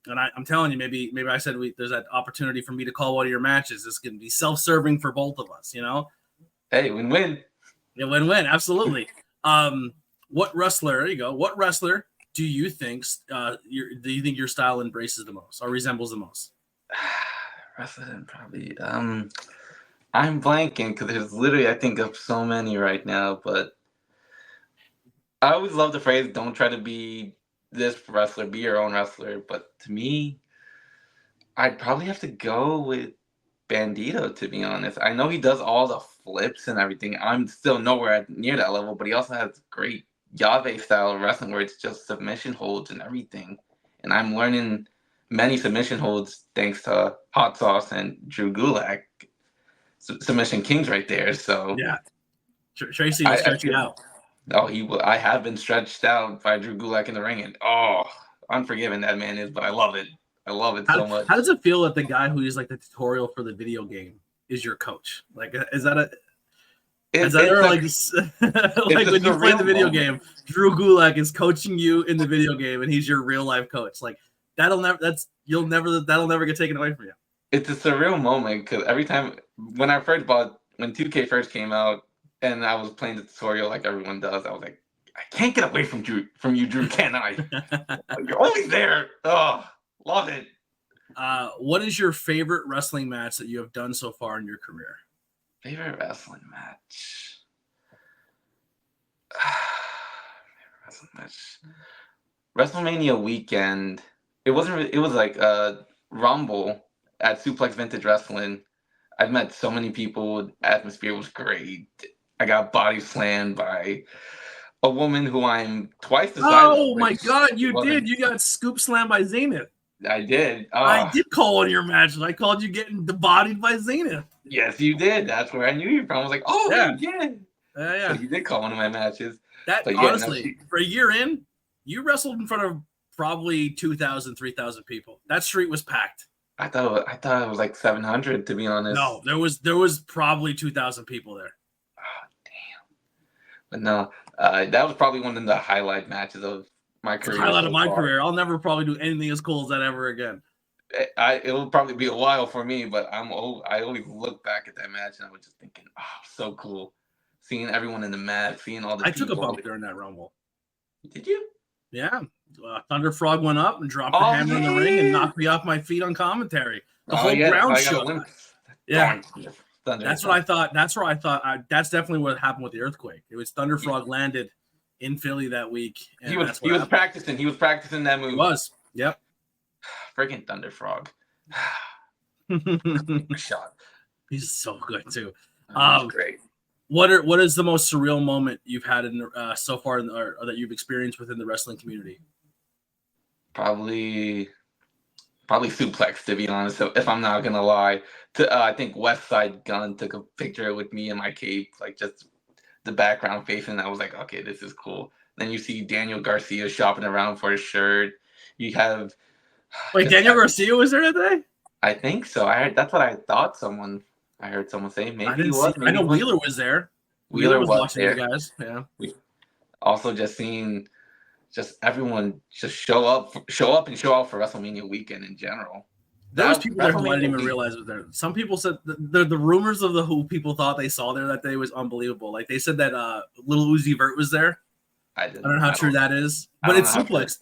And I'm telling you, maybe I said there's that opportunity for me to call one of your matches. It's going to be self-serving for both of us, Hey, win-win. Yeah, win-win, absolutely. What wrestler? There you go. What wrestler do you think your style embraces the most or resembles the most? Wrestling, probably. I'm blanking because there's literally, I think of so many right now, but I always love the phrase, don't try to be this wrestler, be your own wrestler. But to me, I'd probably have to go with Bandito, to be honest. I know he does all the flips and everything. I'm still nowhere near that level, but he also has great Yave style wrestling where it's just submission holds and everything. And I'm learning many submission holds thanks to Hot Sauce and Drew Gulak. Submission kings right there. So yeah, Tracy is stretching out. Oh, I have been stretched out by Drew Gulak in the ring, and unforgiving that man is, but I love it. I love it so much. How does it feel that the guy who is like the tutorial for the video game is your coach? Like, is that when you play the video game, Drew Gulak is coaching you in the video game, and he's your real life coach? Like that'll never get taken away from you. It's a surreal moment because every time when 2K first came out and I was playing the tutorial like everyone does, I was like, I can't get away from you, Drew, can I? You're always there. Oh, love it. What is your favorite wrestling match that you have done so far in your career? Favorite wrestling match? wrestling match. WrestleMania weekend. It wasn't. It was like a Rumble at Suplex Vintage Wrestling. I've met so many people. Atmosphere was great. I got body slammed by a woman who I'm twice the size of. Oh my Which God, you wasn't. did. You got scoop slammed by Zenith. I did. I did call one of your matches. I called you getting bodied by Zenith. Yes, you did. That's where I knew you from. I was like, oh, Yeah. yeah. Yeah. So you did call one of my matches. That But yeah, honestly, for a year in, you wrestled in front of probably 2,000, 3,000 people. That street was packed. I thought it was like 700, to be honest. No, there was probably 2,000 people there. Oh, damn. But no, that was probably one of the highlight matches of my career. Highlight of my career. I'll never probably do anything as cool as that ever again. It'll probably be a while for me, but I always look back at that match and I was just thinking, oh, so cool. Seeing everyone in the match, seeing all the people. I took a bump during that Rumble. Did you? Yeah. Thunder Frog went up and dropped the hammer in the ring and knocked me off my feet on commentary. The whole ground shook. Yeah. That's what I thought. That's where I thought. That's definitely what happened with the earthquake. It was Thunder Frog landed in Philly that week. And he was practicing. He was practicing that move. He was. Yep. Freaking Thunder Frog. Shot. He's so good too. Great. What is the most surreal moment you've had in so far or that you've experienced within the wrestling community? Probably suplex, to be honest. So if I'm not gonna lie, I think West Side Gun took a picture with me in my cape, like just the background facing. I was like, okay, this is cool. Then you see Daniel Garcia shopping around for a shirt. You have Daniel Garcia was there that day? I think so. That's what I thought. I heard someone say maybe he was. I know Wheeler was there. Wheeler was watching there. You guys. Yeah. Also, just seeing everyone just show up and show out for WrestleMania weekend in general. There was people there who I didn't even realize was there. Some people said the rumors of who people thought they saw there that day was unbelievable. Like they said that Little Uzi Vert was there. I don't know how true that is, but it's Suplex.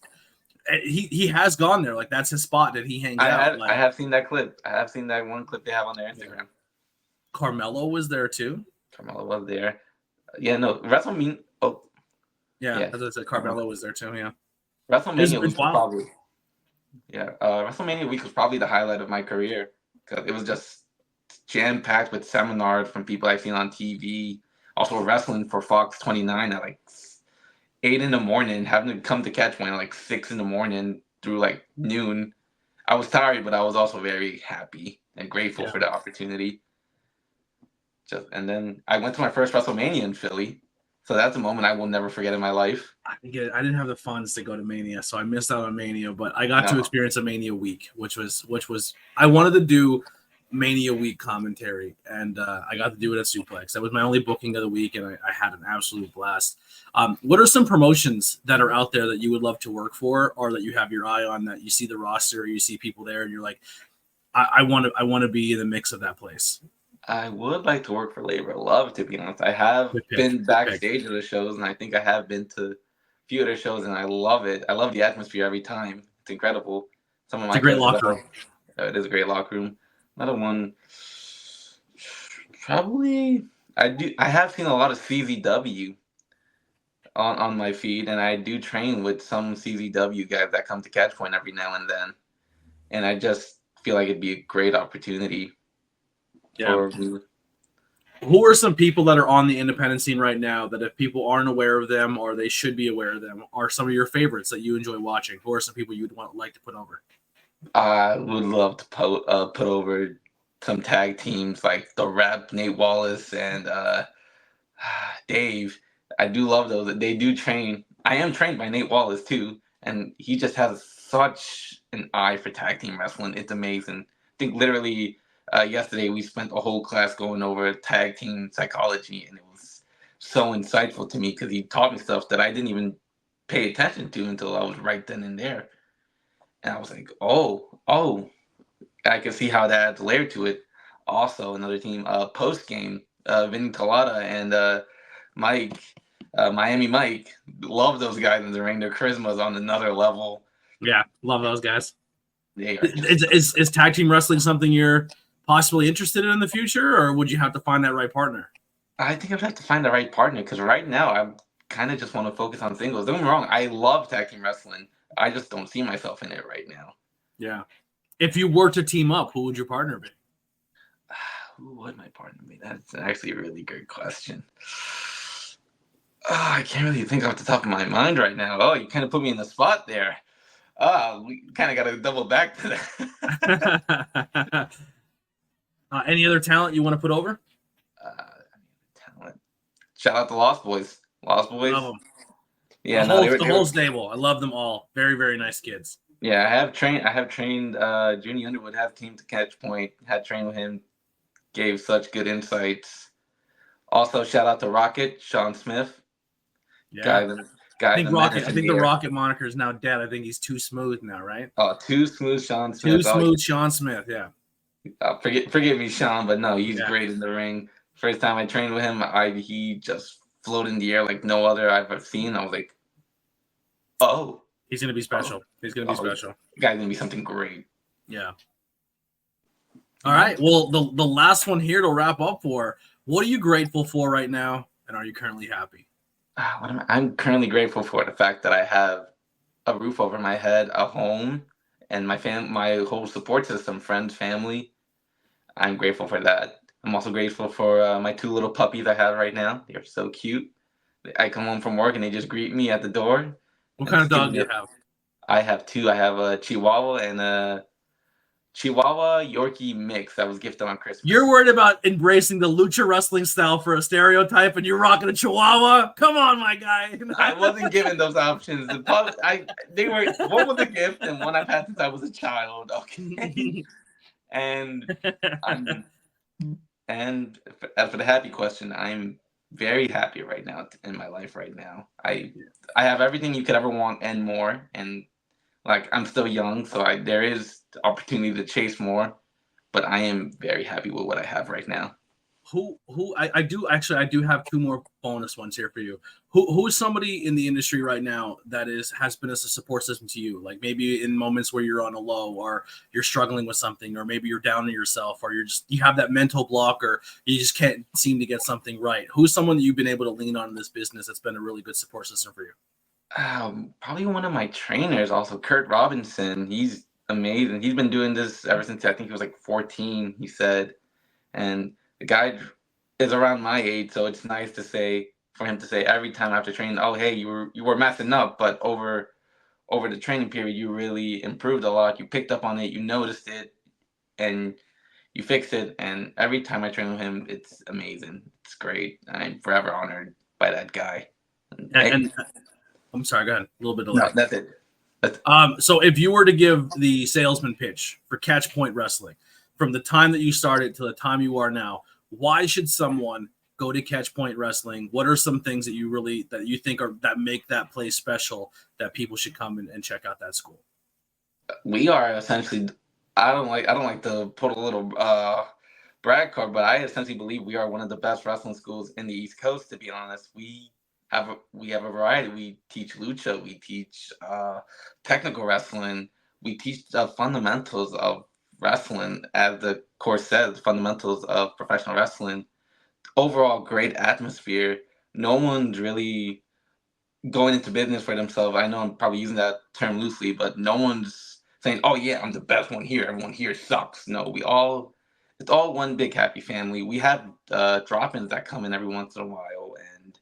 He has gone there. Like that's his spot that he hangs out. I have seen that clip. I have seen that one clip they have on their Instagram. Yeah. Carmelo was there too. Carmelo was there. Yeah, no, WrestleMania. Oh, yeah. As I said, Carmelo was there too. Yeah, WrestleMania week was probably. Yeah, WrestleMania week was probably the highlight of my career because it was just jam packed with seminars from people I've seen on TV. Also wrestling for Fox 29 at like 8 a.m, having to come to catch one at like 6 a.m. through like noon. I was tired, but I was also very happy and grateful for the opportunity. And then I went to my first WrestleMania in Philly. So that's a moment I will never forget in my life. I didn't have the funds to go to Mania, so I missed out on Mania, but I got to experience a Mania week, which was I wanted to do Mania week commentary, and I got to do it at Suplex. That was my only booking of the week, and I had an absolute blast. What are some promotions that are out there that you would love to work for, or that you have your eye on, that you see the roster, or you see people there, and you're like, I want to be in the mix of that place? I would like to work for Labor Love, to be honest. I have been backstage at the shows, and I think I have been to a few of their shows, and I love it. I love the atmosphere every time. It's incredible. It's a great locker room. It is a great locker room. Another one, probably, I have seen a lot of CZW on my feed, and I do train with some CZW guys that come to Catchpoint every now and then. And I just feel like it'd be a great opportunity. Yeah. Who are some people that are on the independent scene right now that if people aren't aware of them or they should be aware of them, are some of your favorites that you enjoy watching? Who are some people you'd like to put over? I would love to put over some tag teams like the Rep, Nate Wallace, and Dave. I do love those. They do train. I am trained by Nate Wallace too, and he just has such an eye for tag team wrestling. It's amazing. I think literally yesterday we spent a whole class going over tag team psychology, and it was so insightful to me because he taught me stuff that I didn't even pay attention to until I was right then and there. And I was like, oh, I can see how that adds a layer to it. Also, another team, post game, Vinny Talata and Mike, Miami Mike, love those guys in the ring. Their charisma is on another level. Yeah, love those guys. Is tag team wrestling something you're possibly interested in the future, or would you have to find that right partner? I think I'd have to find the right partner because right now I'm kind of just want to focus on singles. Don't get me wrong, I love tag team wrestling. I just don't see myself in it right now. Yeah. If you were to team up, who would your partner be? Who would my partner be? That's actually a really good question. I can't really think off the top of my mind right now. Oh, you kind of put me in the spot there. We kind of got to double back to that. Any other talent you want to put over? Talent. Shout out to Lost Boys. Lost Boys. Love them. Yeah, The whole stable. I love them all. Very, very nice kids. Yeah, I have trained. Junie Underwood. Have teamed to Catch Point. Had trained with him. Gave such good insights. Also, shout out to Rocket Sean Smith. Yeah. Guy. I think the Rocket moniker is now dead. I think he's Too Smooth now, right? Oh, Too Smooth Sean Smith. Sean Smith. Yeah. Forgive me, Sean, but no, he's great in the ring. First time I trained with him, he just floated in the air like no other I've ever seen. I was like, oh, he's gonna be special. He's gonna be special. The guy's gonna be something great. Yeah. All right. Well, the last one here to wrap up for. What are you grateful for right now, and are you currently happy? I'm currently grateful for the fact that I have a roof over my head, a home, and my whole support system, friends, family. I'm grateful for that. I'm also grateful for my 2 little puppies I have right now. They're so cute. I come home from work and they just greet me at the door. What kind of dog do you have? I have 2. I have a Chihuahua and a Chihuahua Yorkie mix that was gifted on Christmas. You're worried about embracing the lucha wrestling style for a stereotype, and you're rocking a Chihuahua? Come on, my guy. I wasn't given those options. They were one was a gift and one I've had since I was a child. Okay, and for the happy question, I'm very happy right now in my life right now. I have everything you could ever want and more, and like I'm still young, so there is opportunity to chase more, but I am very happy with what I have right now. I do have 2 more bonus ones here for you. Who is somebody in the industry right now that has been as a support system to you? Like maybe in moments where you're on a low, or you're struggling with something, or maybe you're down on yourself, or you have that mental block, or you just can't seem to get something right. Who's someone that you've been able to lean on in this business that's been a really good support system for you? Probably one of my trainers, also Kurt Robinson. He's amazing. He's been doing this ever since I think he was like 14, he said. And the guy is around my age, so it's nice for him to say every time after training, oh hey, you were messing up, but over the training period you really improved a lot. You picked up on it, you noticed it, and you fixed it. And every time I train with him, it's amazing. It's great. I'm forever honored by that guy. And I'm sorry, go ahead. A little bit of no, that's it. So if you were to give the salesman pitch for Catch Point Wrestling from the time that you started to the time you are now, why should someone go to Catch Point Wrestling? What are some things that you think that make that place special, that people should come and check out that school? We are essentially, I don't like to put a little brag card, but I essentially believe we are one of the best wrestling schools in the East Coast, to be honest. We have a variety. We teach lucha, we teach technical wrestling, we teach the fundamentals of wrestling, as the course says, fundamentals of professional wrestling. Overall, great atmosphere. No one's really going into business for themselves. I know I'm probably using that term loosely, but no one's saying, "Oh yeah, I'm the best one here. Everyone here sucks." No, it's all one big happy family. We have drop-ins that come in every once in a while, and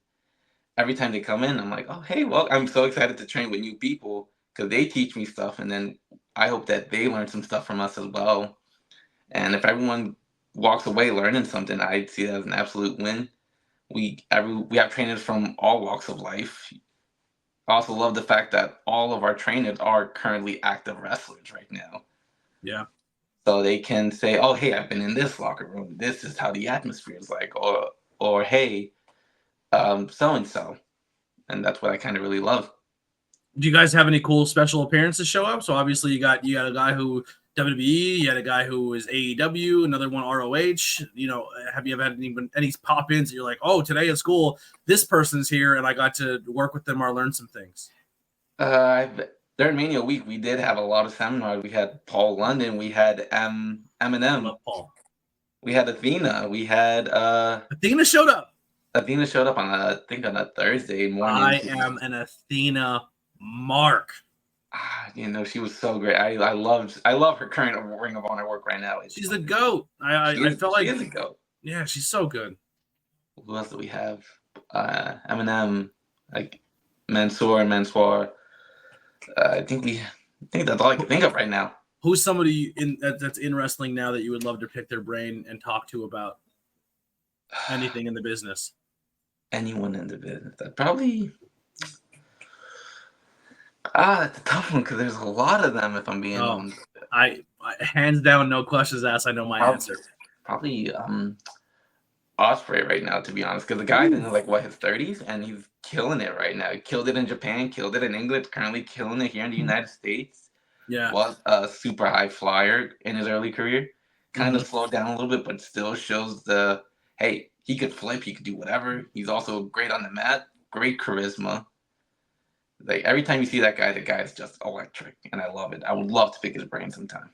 every time they come in, I'm like, "Oh hey, well, I'm so excited to train with new people because they teach me stuff, and then I hope that they learn some stuff from us as well." And if everyone walks away learning something, I see that as an absolute win. We have trainers from all walks of life. I also love the fact that all of our trainers are currently active wrestlers right now. Yeah. So they can say, "Oh, hey, I've been in this locker room. This is how the atmosphere is like," or "Hey, so and so," and that's what I kind of really love. Do you guys have any cool special appearances show up? So obviously you got a guy who WWE, you had a guy who was AEW, another one ROH. Have you ever had any pop-ins that you're like, oh, today at school, this person's here and I got to work with them or learn some things? During Mania Week, we did have a lot of seminars. We had Paul London, we had Eminem, I love Paul. We had Athena, we had Athena showed up. Athena showed up on I think on a Thursday morning. I am an Athena mark. She was so great. I love her current Ring of Honor work right now. She's the GOAT. I felt she like, is a GOAT. yeah, she's so good. Who else do we have? Eminem, like Mansoor and Mansoor. I think that's all I can think of right now. Who's somebody that's in wrestling now that you would love to pick their brain and talk to about anything in the business? Anyone in the business? Probably. That's a tough one because there's a lot of them. If I'm being honest, I hands down, no questions asked. I know my answer. Probably Osprey right now, to be honest, because the guy's in like his 30s and he's killing it right now. He killed it in Japan, killed it in England, currently killing it here in the United States. Yeah, Was a super high flyer in his early career. Kind of slowed down a little bit, but still shows hey, he could flip, he could do whatever. He's also great on the mat, great charisma. Like every time you see that guy, the guy is just electric, and I love it. I would love to pick his brain sometime.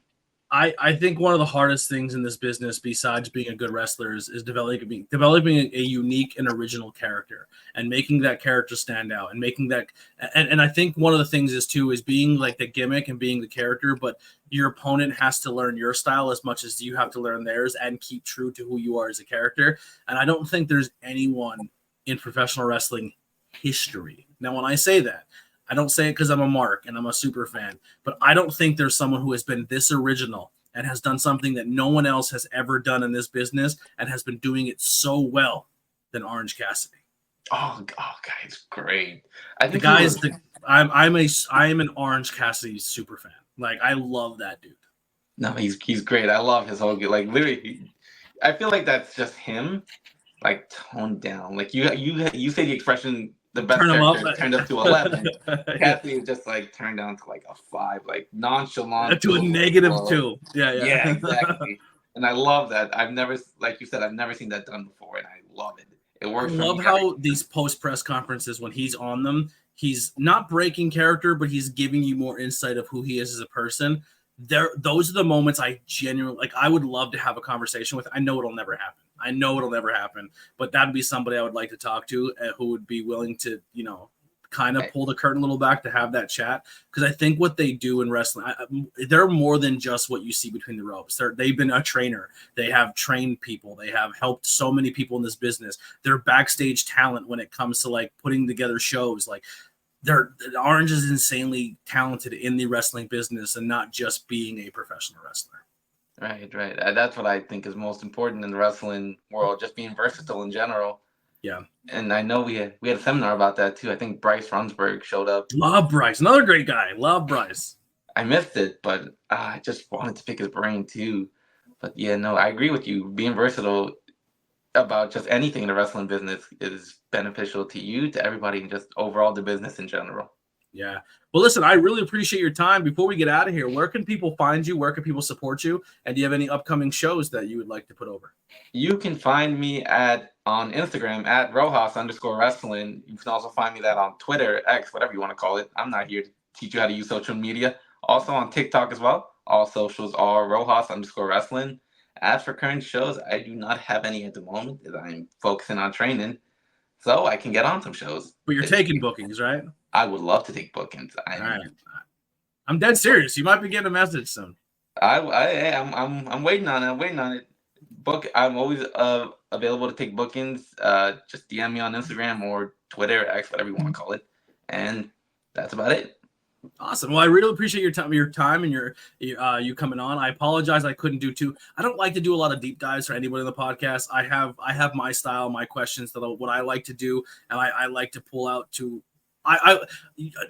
I think one of the hardest things in this business, besides being a good wrestler, is developing a unique and original character and making that character stand out and making that. And I think one of the things is being like the gimmick and being the character, but your opponent has to learn your style as much as you have to learn theirs and keep true to who you are as a character. And I don't think there's anyone in professional wrestling history. Now, when I say that, I don't say it because I'm a mark and I'm a super fan, but I don't think there's someone who has been this original and has done something that no one else has ever done in this business and has been doing it so well than Orange Cassidy. Oh, guys, great! I think I'm an Orange Cassidy super fan. Like, I love that dude. No, he's great. I love his whole like literally. I feel like that's just him, like toned down. Like you say the expression. The best character turned up to 11. Cassidy is just like turned down to like a 5, like nonchalant to a -2. Yeah, exactly. And I love that. Like you said, I've never seen that done before, and I love it. It works. I love how these post press conferences, when he's on them, he's not breaking character, but he's giving you more insight of who he is as a person. Those are the moments I genuinely like. I would love to have a conversation with. I know it'll never happen, but that'd be somebody I would like to talk to who would be willing to, kind of pull the curtain a little back to have that chat. Because I think what they do in wrestling, they're more than just what you see between the ropes. They've been a trainer. They have trained people. They have helped so many people in this business. They're backstage talent when it comes to like putting together shows. Like, Orange is insanely talented in the wrestling business and not just being a professional wrestler. Right. That's what I think is most important in the wrestling world, just being versatile in general. Yeah. And I know we had a seminar about that too. I think Bryce Runsberg showed up. Love Bryce. Another great guy. Love Bryce. I missed it, but I just wanted to pick his brain too. But yeah, no, I agree with you. Being versatile about just anything in the wrestling business is beneficial to you, to everybody, and just overall the business in general. Yeah. Well, listen, I really appreciate your time. Before we get out of here, where can people find you? Where can people support you? And do you have any upcoming shows that you would like to put over? You can find me on Instagram at Rojas_wrestling. You can also find me that on Twitter, X, whatever you want to call it. I'm not here to teach you how to use social media. Also on TikTok as well. All socials are Rojas_wrestling. As for current shows, I do not have any at the moment as I'm focusing on training. So I can get on some shows. But you're taking bookings, right? I would love to take bookings. All right. I'm dead serious. You might be getting a message soon. I'm waiting on it. I'm always available to take bookings. Just DM me on Instagram or Twitter, X, whatever you want to call it, and that's about it. Awesome. Well, I really appreciate your time and you coming on. I apologize I couldn't do two. I don't like to do a lot of deep dives for anybody in the podcast. I have my style, my questions, what I like to do, and I like to pull out to.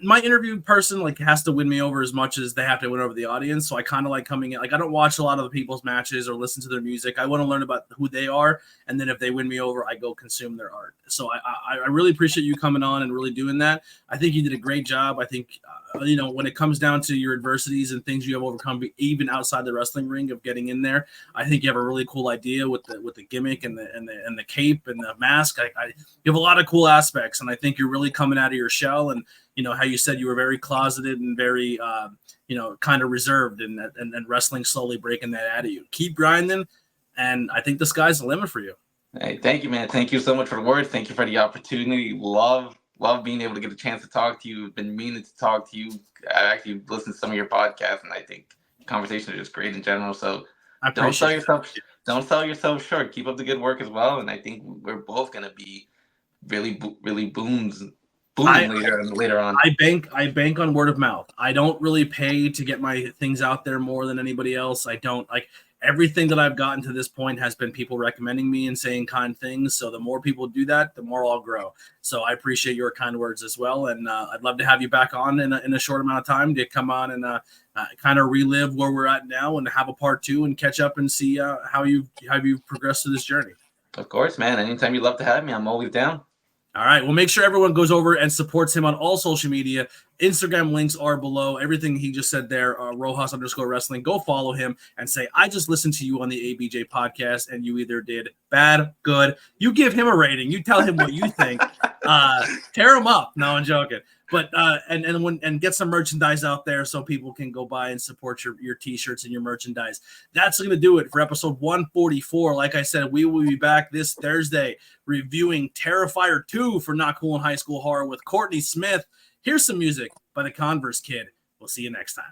My interview person like has to win me over as much as they have to win over the audience. So I kind of like coming in, like I don't watch a lot of the people's matches or listen to their music. I want to learn about who they are, and then if they win me over, I go consume their art. So I really appreciate you coming on and really doing that. I think you did a great job. I think when it comes down to your adversities and things you have overcome, even outside the wrestling ring of getting in there, I think you have a really cool idea with the gimmick and the cape and the mask. You have a lot of cool aspects, and I think you're really coming out of your shell. And how you said you were very closeted and very kind of reserved, and wrestling slowly breaking that out of you. Keep grinding, and I think the sky's the limit for you. Hey, thank you, man. Thank you so much for the words. Thank you for the opportunity. Love being able to get a chance to talk to you. Been meaning to talk to you. I actually listened to some of your podcasts, and I think conversations are just great in general. So I don't sell appreciate yourself. Don't sell yourself short. Keep up the good work as well. And I think we're both gonna be really booming I later on. I bank on word of mouth. I don't really pay to get my things out there more than anybody else. I don't like everything that I've gotten to this point has been people recommending me and saying kind things. So the more people do that, the more I'll grow. So I appreciate your kind words as well, and I'd love to have you back on in a short amount of time to come on and kind of relive where we're at now and have a part two and catch up and see how you've progressed through this journey. Of course, man. Anytime you love to have me, I'm always down. All right. Well, make sure everyone goes over and supports him on all social media. Instagram links are below. Everything he just said there, Rojas_wrestling. Go follow him and say, I just listened to you on the ABJ podcast, and you either did bad, good. You give him a rating. You tell him what you think. Tear him up. No, I'm joking. But and get some merchandise out there so people can go by and support your t-shirts and your merchandise. That's going to do it for episode 144. Like I said, we will be back this Thursday reviewing Terrifier 2 for Not Cool in High School Horror with Courtney Smith. Here's some music by the Converse Kid. We'll see you next time.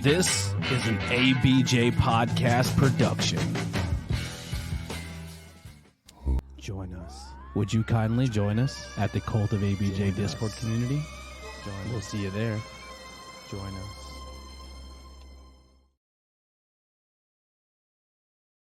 This is an ABJ Podcast production. Join us. Would you kindly join us at the Cult of ABJ Discord community? We'll see you there. Join us.